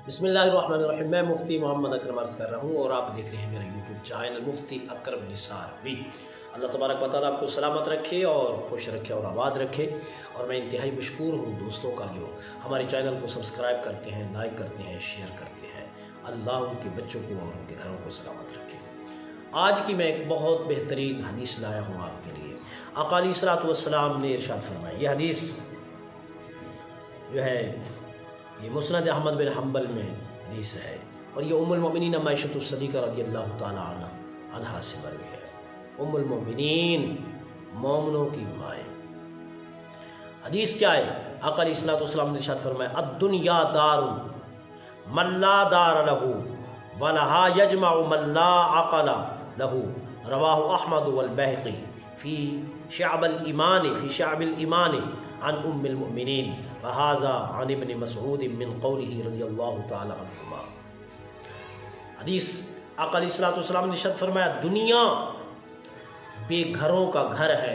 بسم اللہ الرحمن الرحیم۔ میں مفتی محمد اکرم عرض کر رہا ہوں اور آپ دیکھ رہے ہیں میرا یوٹیوب چینل مفتی اکرم نثاروی۔ اللہ تبارک و تعالیٰ آپ کو سلامت رکھے اور خوش رکھے اور آباد رکھے۔ اور میں انتہائی مشکور ہوں دوستوں کا جو ہمارے چینل کو سبسکرائب کرتے ہیں، لائک کرتے ہیں، شیئر کرتے ہیں۔ اللہ ان کے بچوں کو اور ان کے گھروں کو سلامت رکھے۔ آج کی میں ایک بہت بہترین حدیث لایا ہوں آپ کے لیے۔ آقا علیہ الصلوۃ والسلام نے ارشاد فرمایا، یہ حدیث جو ہے یہ مسند احمد بن حنبل میں حدیث ہے اور یہ ام المؤمنین عائشہ الصدیقہ رضی اللہ تعالی عنہا سے مروی ہے۔ ام المؤمنین، مومنوں کی مائیں۔ حدیث کیا ہے؟ آقا علیہ الصلوۃ والسلام نے ارشاد فرمایا، الدنیا دار من لا دار له ولها یجمع من لا عقل له، رواہ احمد والبہقی فی شعب الایمان عن ام المؤمنین وہذا عن ابن مسعود من قوله رضی اللہ تعالی عنہما۔ حدیث آقا علیہ الصلوۃ والسلام نے ارشاد فرمایا، دنیا بے گھروں کا گھر ہے،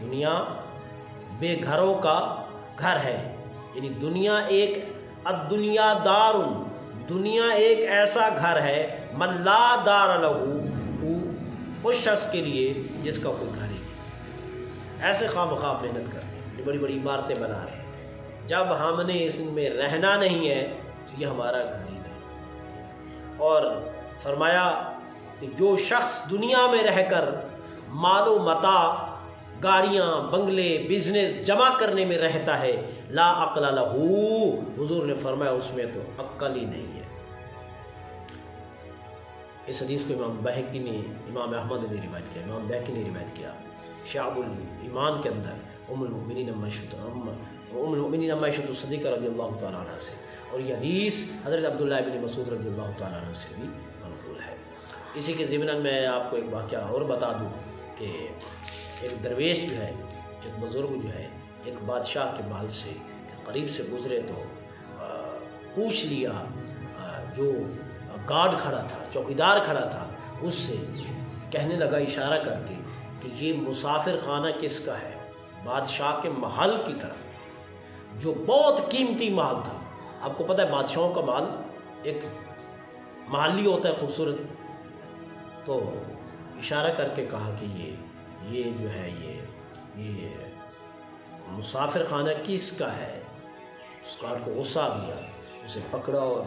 دنیا بے گھروں کا گھر ہے، یعنی دنیا ایک الدنیا دار، دنیا ایک ایسا گھر ہے، من لا دار لہو، اس شخص کے لیے جس کا کوئی گھر ہی نہیں۔ ایسے خواہ مخواہ محنت کرتے ہیں، بڑی بڑی عمارتیں بنا رہے ہیں، جب ہم نے اس میں رہنا نہیں ہے تو یہ ہمارا گھر ہی نہیں۔ اور فرمایا کہ جو شخص دنیا میں رہ کر مال و متاع، گاڑیاں، بنگلے، بزنس جمع کرنے میں رہتا ہے، لا عقل لہو، حضور نے فرمایا اس میں تو عقل ہی نہیں ہے۔ اس حدیث کو امام بہقی نے، امام احمد نے روایت کیا، امام بہقی نے روایت کیا شعب الایمان کے اندر ام المؤمنین عائشہ الصدیقہ رضی اللہ تعالیٰ عنہ سے، اور یہ حدیث حضرت عبداللہ بن مسعود رضی اللہ تعالیٰ عنہ سے بھی منقول ہے۔ اسی کے ضمن میں آپ کو ایک واقعہ اور بتا دوں کہ ایک درویش جو ہے، ایک بزرگ جو ہے، ایک بادشاہ کے محل سے قریب سے گزرے تو پوچھ لیا، جو گارڈ کھڑا تھا، چوکیدار کھڑا تھا، اس سے کہنے لگا اشارہ کر کے کہ یہ مسافر خانہ کس کا ہے؟ بادشاہ کے محل کی طرف، جو بہت قیمتی محل تھا۔ آپ کو پتہ ہے بادشاہوں کا محل ایک محلی ہوتا ہے خوبصورت، تو اشارہ کر کے کہا کہ یہ جو ہے یہ مسافر خانہ کس کا ہے؟ اس گارڈ کو غصہ آ گیا، اسے پکڑا اور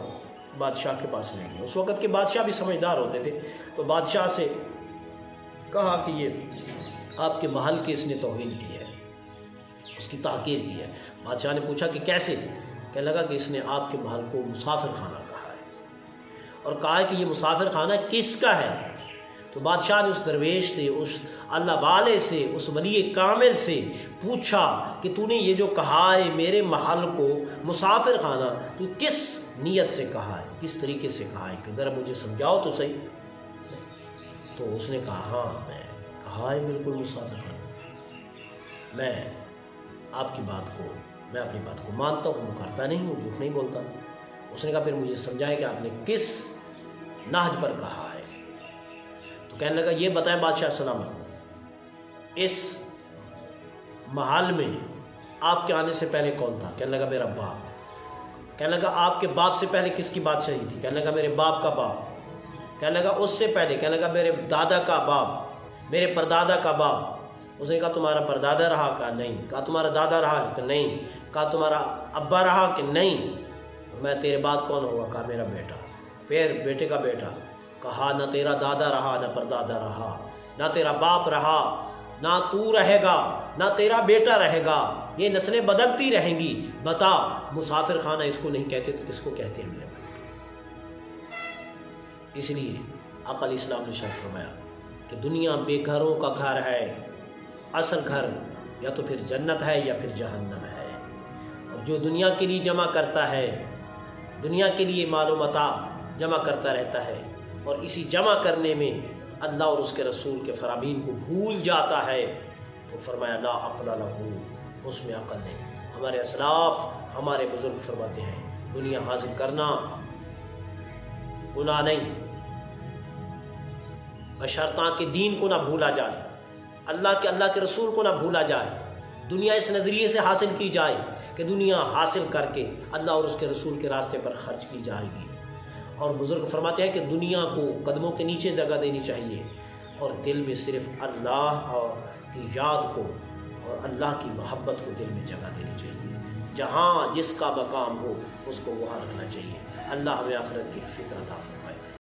بادشاہ کے پاس لے گیا۔ اس وقت کے بادشاہ بھی سمجھدار ہوتے تھے، تو بادشاہ سے کہا کہ یہ آپ کے محل کی اس نے توہین کی ہے، اس کی تحقیر کی ہے۔ بادشاہ نے پوچھا کہ کیسے؟ کہنے لگا کہ اس نے آپ کے محل کو مسافر خانہ کہا ہے، اور کہا ہے کہ یہ مسافر خانہ کس کا ہے؟ تو بادشاہ نے اس درویش سے، اس اللہ والے سے، اس ولی کامل سے پوچھا کہ تو نے یہ جو کہا ہے میرے محل کو مسافر خانہ، تو کس نیت سے کہا ہے، کس طریقے سے کہا ہے، کہ ذرا مجھے سمجھاؤ تو صحیح۔ تو اس نے کہا، ہاں میں کہا ہے بالکل مسافر خانہ، میں آپ کی بات کو، میں اپنی بات کو مانتا ہوں، مکرتا نہیں ہوں، جھوٹ نہیں بولتا۔ اس نے کہا پھر مجھے سمجھائیں کہ آپ نے کس نہج پر کہا ہے؟ تو کہنے لگا یہ بتائیں بادشاہ سلامت، اس محل میں آپ کے آنے سے پہلے کون تھا؟ کہنے لگا میرا باپ۔ کہنے لگا آپ کے باپ سے پہلے کس کی بادشاہی تھی؟ کہنے لگا میرے باپ کا باپ۔ کہنے لگا اس سے پہلے؟ کہنے لگا میرے دادا کا باپ، میرے پردادا کا باپ۔ اس نے کہا تمہارا پردادا رہا؟ کہا نہیں۔ کہا تمہارا دادا رہا؟ کہ نہیں۔ کہا تمہارا ابا رہا؟ کہ نہیں۔ میں تیرے بعد کون ہوگا؟ کہا میرا بیٹا۔ پھر بیٹے کا بیٹا۔ کہا نہ تیرا دادا رہا، نہ پردادا رہا، نہ تیرا باپ رہا، نہ تو رہے گا، نہ تیرا بیٹا رہے گا، یہ نسلیں بدلتی رہیں گی۔ بتا مسافر خانہ اس کو نہیں کہتے تو کس کو کہتے ہیں میرے بھائی؟ اس لیے آقا علیہ السلام نے ارشاد فرمایا کہ دنیا بے گھروں کا گھر ہے، اصل گھر یا تو پھر جنت ہے یا پھر جہنم ہے۔ اور جو دنیا کے لیے جمع کرتا ہے، دنیا کے لیے مال و متاع جمع کرتا رہتا ہے، اور اسی جمع کرنے میں اللہ اور اس کے رسول کے فرامین کو بھول جاتا ہے، تو فرمایا لا عقل لہو، اس میں عقل نہیں۔ ہمارے اسلاف، ہمارے بزرگ فرماتے ہیں دنیا حاصل کرنا گناہ نہیں، بشرطاں کہ دین کو نہ بھولا جائے، اللہ کے رسول کو نہ بھولا جائے، دنیا اس نظریے سے حاصل کی جائے کہ دنیا حاصل کر کے اللہ اور اس کے رسول کے راستے پر خرچ کی جائے گی، اور بزرگ فرماتے ہیں کہ دنیا کو قدموں کے نیچے جگہ دینی چاہیے اور دل میں صرف اللہ کی یاد کو اور اللہ کی محبت کو دل میں جگہ دینی چاہیے۔ جہاں جس کا مقام ہو اس کو وہاں رکھنا چاہیے۔ اللہ ہمیں آخرت کی فکر عطا فرمائے۔